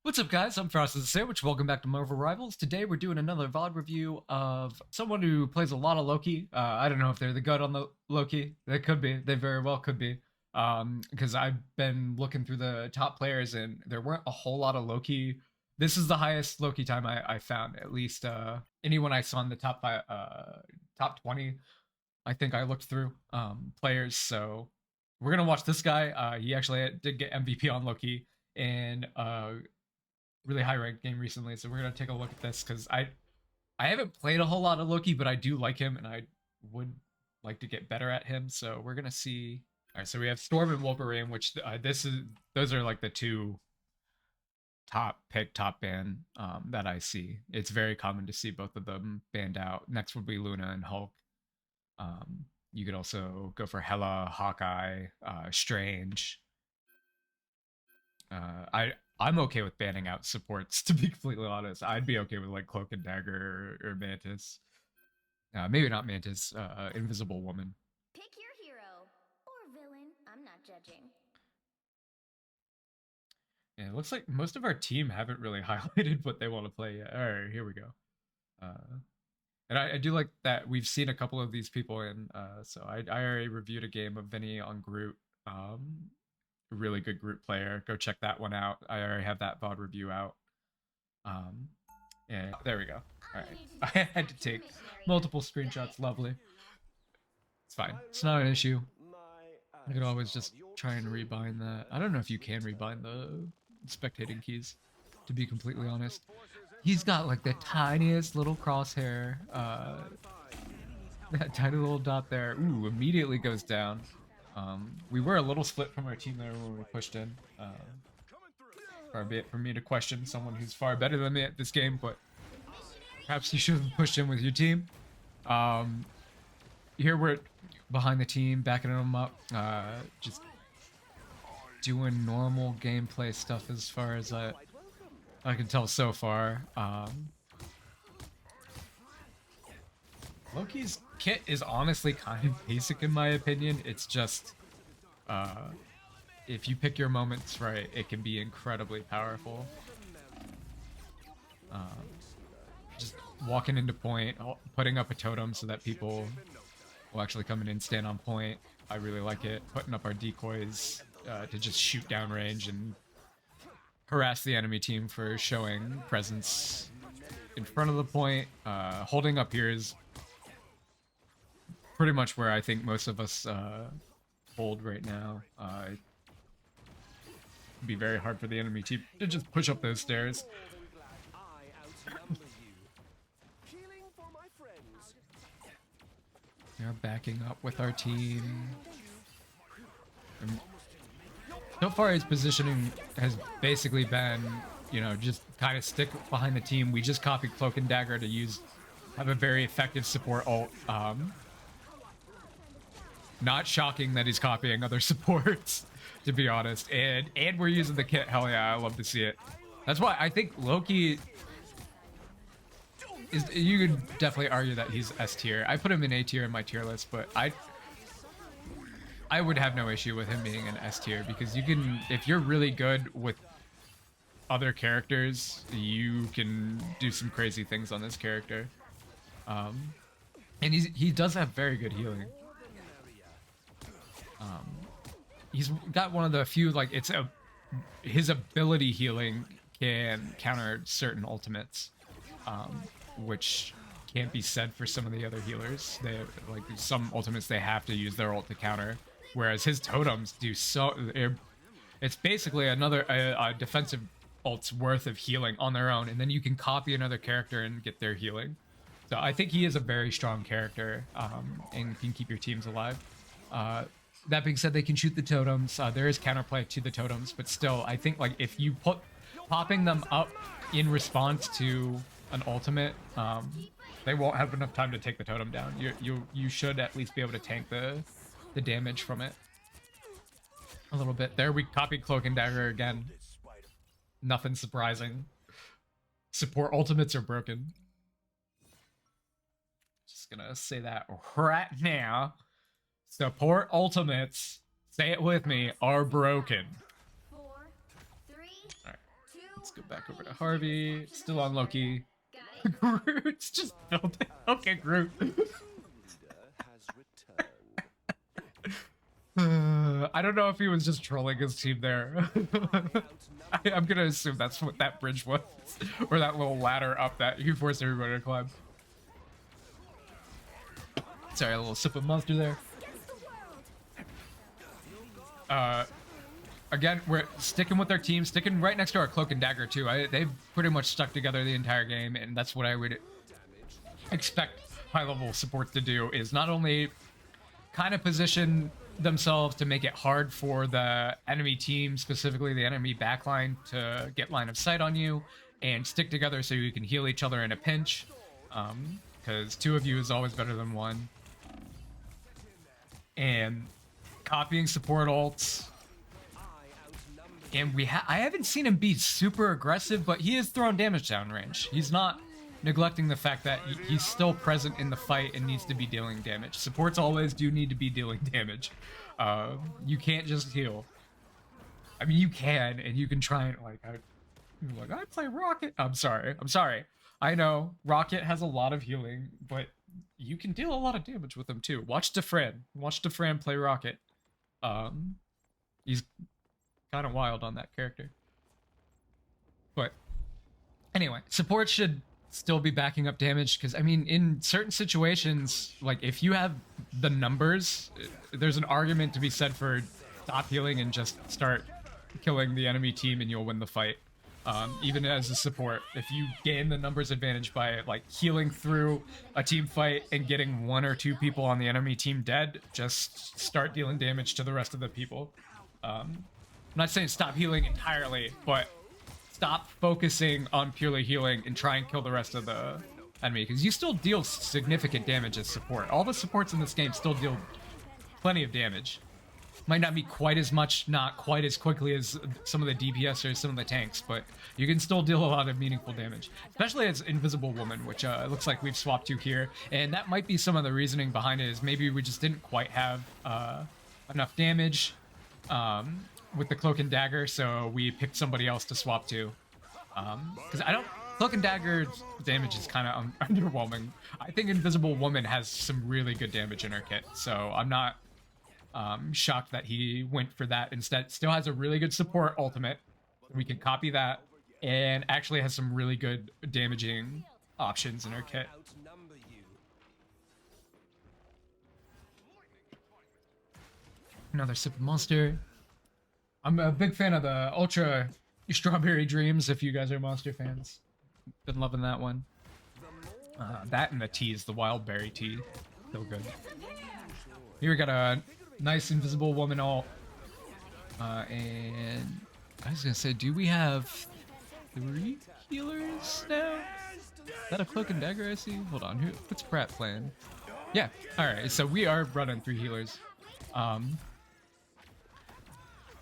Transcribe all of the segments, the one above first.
What's up, guys? I'm Frosted the Sandwich. Welcome back to Marvel Rivals. Today we're doing another VOD review of someone who plays a lot of Loki. I don't know if they're the god on the Loki. They could be. They very well could be. Because I've been looking through the top players and there weren't a whole lot of Loki. This is the highest Loki time I found. At least anyone I saw in the top 20. I think I looked through players. So we're gonna watch this guy. He actually did get MVP on Loki and really high ranked game recently, so we're gonna take a look at this because I haven't played a whole lot of Loki, but I do like him and I would like to get better at him. So we're gonna see. All right, so we have Storm and Wolverine, which those are like the two top ban that I see. It's very common to see both of them banned out. Next would be Luna and Hulk. You could also go for Hela, Hawkeye, Strange. I'm okay with banning out supports, to be completely honest. I'd be okay with like Cloak and Dagger or Mantis. Maybe not Mantis, Invisible Woman. Pick your hero or villain. I'm not judging. Yeah, it looks like most of our team haven't really highlighted what they want to play yet. All right, here we go. And I do like that we've seen a couple of these people in. So I already reviewed a game of Vinny on Groot. Really good Groot player. Go check that one out. I already have that VOD review out. And there we go. All right. I had to take multiple screenshots. Lovely. It's fine. It's not an issue. I could always just try and rebind that. I don't know if you can rebind the spectating keys, to be completely honest. He's got like the tiniest little crosshair. That tiny little dot there. Ooh, immediately goes down. We were a little split from our team there when we pushed in. Far be it from me to question someone who's far better than me at this game, but perhaps you should have pushed in with your team. Here we're behind the team, backing them up, just doing normal gameplay stuff as far as I can tell so far. Loki's kit is honestly kind of basic in my opinion. It's just, if you pick your moments right, it can be incredibly powerful. Just walking into point, putting up a totem so that people will actually come in and stand on point. I really like it. Putting up our decoys to just shoot down range and harass the enemy team for showing presence in front of the point. Holding up here is pretty much where I think most of us hold right now. It'd be very hard for the enemy team to just push up those stairs. They're backing up with our team. And so far, his positioning has basically been, you know, just kind of stick behind the team. We just copied Cloak and Dagger to have a very effective support ult. Not shocking that he's copying other supports, to be honest. And we're using the kit. Hell yeah, I love to see it. That's why I think Loki is. You could definitely argue that he's S tier. I put him in A tier in my tier list, but I would have no issue with him being an S tier because you can, if you're really good with other characters, you can do some crazy things on this character. And he does have very good healing. He's got one of the few, like, his ability healing can counter certain ultimates, which can't be said for some of the other healers. They like some ultimates they have to use their ult to counter, whereas his totems do so. It's basically another a defensive ult's worth of healing on their own, and then you can copy another character and get their healing. So I think he is a very strong character, and can keep your teams alive. That being said, they can shoot the totems. There is counterplay to the totems, but still, I think like if you put popping them up in response to an ultimate, they won't have enough time to take the totem down. You should at least be able to tank the damage from it a little bit. There we copied Cloak and Dagger again. Nothing surprising. Support ultimates are broken. Just gonna say that right now. Support ultimates, say it with me, are broken. 4, 3, All right. Let's go back over to Harvey. Still on Loki. Groot's just building. Okay, Groot. I don't know if he was just trolling his team there. I'm gonna assume that's what that bridge was, or that little ladder up that you forced everybody to climb. Sorry, a little sip of monster there. Again, we're sticking with our team, sticking right next to our cloak and dagger too. They've pretty much stuck together the entire game, and that's what I would expect high-level supports to do, is not only kind of position themselves to make it hard for the enemy team, specifically the enemy backline, to get line of sight on you, and stick together so you can heal each other in a pinch, because two of you is always better than one. And copying support ults. And I haven't seen him be super aggressive, but he is throwing damage down range. He's not neglecting the fact that he's still present in the fight and needs to be dealing damage. Supports always do need to be dealing damage. You can't just heal. I mean, you can, and you can try and I play Rocket. I'm sorry. I know Rocket has a lot of healing, but you can deal a lot of damage with him too. Watch Defran play Rocket. He's kind of wild on that character. But anyway, support should still be backing up damage, because I mean, in certain situations, like if you have the numbers, there's an argument to be said for stop healing and just start killing the enemy team, and you'll win the fight. Even as a support, if you gain the numbers advantage by like healing through a team fight and getting one or two people on the enemy team dead, just start dealing damage to the rest of the people. I'm not saying stop healing entirely, but stop focusing on purely healing and try and kill the rest of the enemy, because you still deal significant damage as support. All the supports in this game still deal plenty of damage. Might not be quite as much, not quite as quickly as some of the DPS or some of the tanks, but you can still deal a lot of meaningful damage, especially as Invisible Woman, which it looks like we've swapped to here. And that might be some of the reasoning behind it, is maybe we just didn't quite have enough damage with the Cloak and Dagger, so we picked somebody else to swap to. Because Cloak and Dagger damage is kind of underwhelming. I think Invisible Woman has some really good damage in her kit, so I'm not shocked that he went for that instead. Still has a really good support ultimate. We can copy that, and actually has some really good damaging options in her kit. Another sip of monster. I'm a big fan of the Ultra Strawberry Dreams, if you guys are Monster fans. Been loving that one. That and the teas, the Wild Berry tea. Still good. Here we got a nice Invisible Woman ult. And I was gonna say, do we have 3 healers now? Is that a Cloak and Dagger I see? Hold on, what's Pratt playing? Yeah, alright, so we are running 3 healers.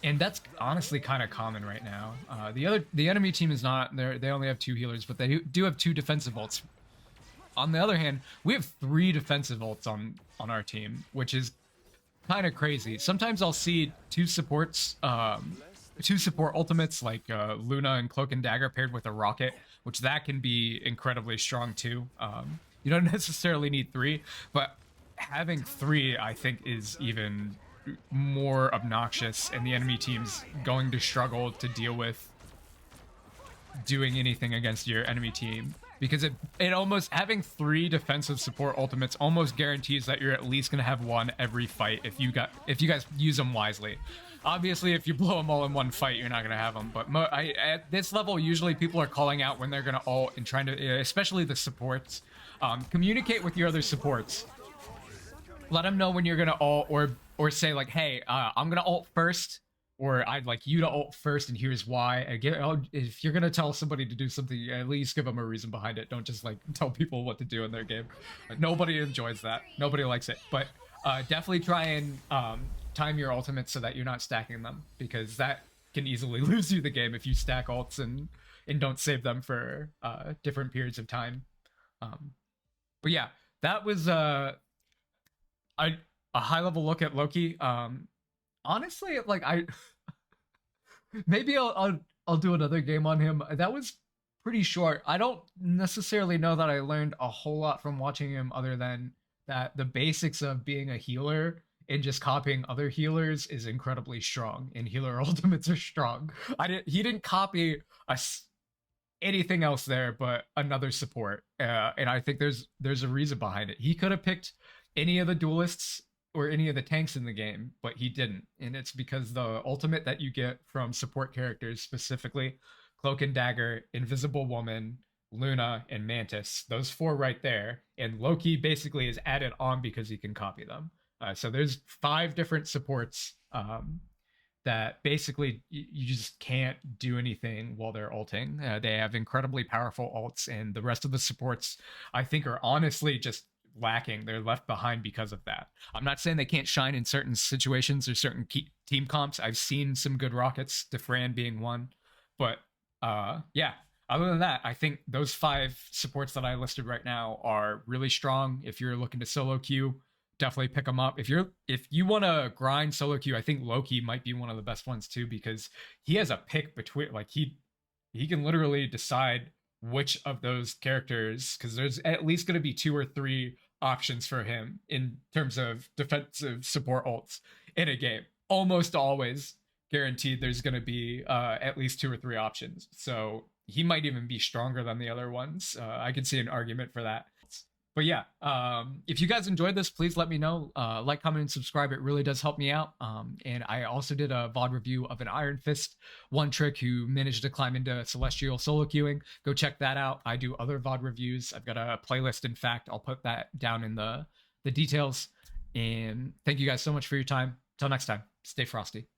And that's honestly kind of common right now. The enemy team is not, they only have 2 healers, but they do have 2 defensive ults. On the other hand, we have 3 defensive ults on our team, which is kind of crazy. Sometimes I'll see 2 supports, 2 support ultimates, like Luna and Cloak and Dagger paired with a Rocket, which that can be incredibly strong too. You don't necessarily need 3, but having 3, I think, is even more obnoxious, and the enemy team's going to struggle to deal with doing anything against your enemy team, because it almost, having 3 defensive support ultimates almost guarantees that you're at least going to have one every fight if you guys use them wisely. Obviously, if you blow them all in one fight, you're not going to have them, but at this level, usually people are calling out when they're going to ult and trying to, especially the supports, communicate with your other supports. Let them know when you're going to ult, or say like, hey, I'm gonna ult first, or I'd like you to ult first, and here's why. If you're gonna tell somebody to do something, at least give them a reason behind it. Don't just like tell people what to do in their game. Nobody enjoys that. Nobody likes it. But definitely try and time your ultimates so that you're not stacking them, because that can easily lose you the game if you stack ults and don't save them for different periods of time. But yeah, that was a high-level look at Loki. Honestly, like maybe I'll I'll do another game on him. That was pretty short. I don't necessarily know that I learned a whole lot from watching him other than that the basics of being a healer and just copying other healers is incredibly strong, and healer ultimates are strong. He didn't copy anything else there but another support, and I think there's a reason behind it. He could have picked any of the duelists or any of the tanks in the game, but he didn't, and it's because the ultimate that you get from support characters, specifically Cloak and Dagger, Invisible Woman, Luna, and Mantis, those four right there, and Loki basically is added on because he can copy them. So there's 5 different supports that basically you just can't do anything while they're ulting. They have incredibly powerful ults, and the rest of the supports I think are honestly just lacking. They're left behind because of that. I'm not saying they can't shine in certain situations or certain team comps. I've seen some good rockets, Defran being one, but yeah. Other than that, I think those 5 supports that I listed right now are really strong. If you're looking to solo queue, definitely pick them up. If you want to grind solo queue, I think Loki might be one of the best ones too, because he has a pick between, like, he can literally decide which of those characters, because there's at least going to be 2 or 3 options for him in terms of defensive support ults in a game. Almost always guaranteed there's going to be at least 2 or 3 options. So he might even be stronger than the other ones. I could see an argument for that. But yeah, if you guys enjoyed this, please let me know. Like, comment, and subscribe. It really does help me out. And I also did a VOD review of an Iron Fist one trick who managed to climb into Celestial solo queuing. Go check that out. I do other VOD reviews. I've got a playlist, in fact. I'll put that down in the details. And thank you guys so much for your time. Till next time, stay frosty.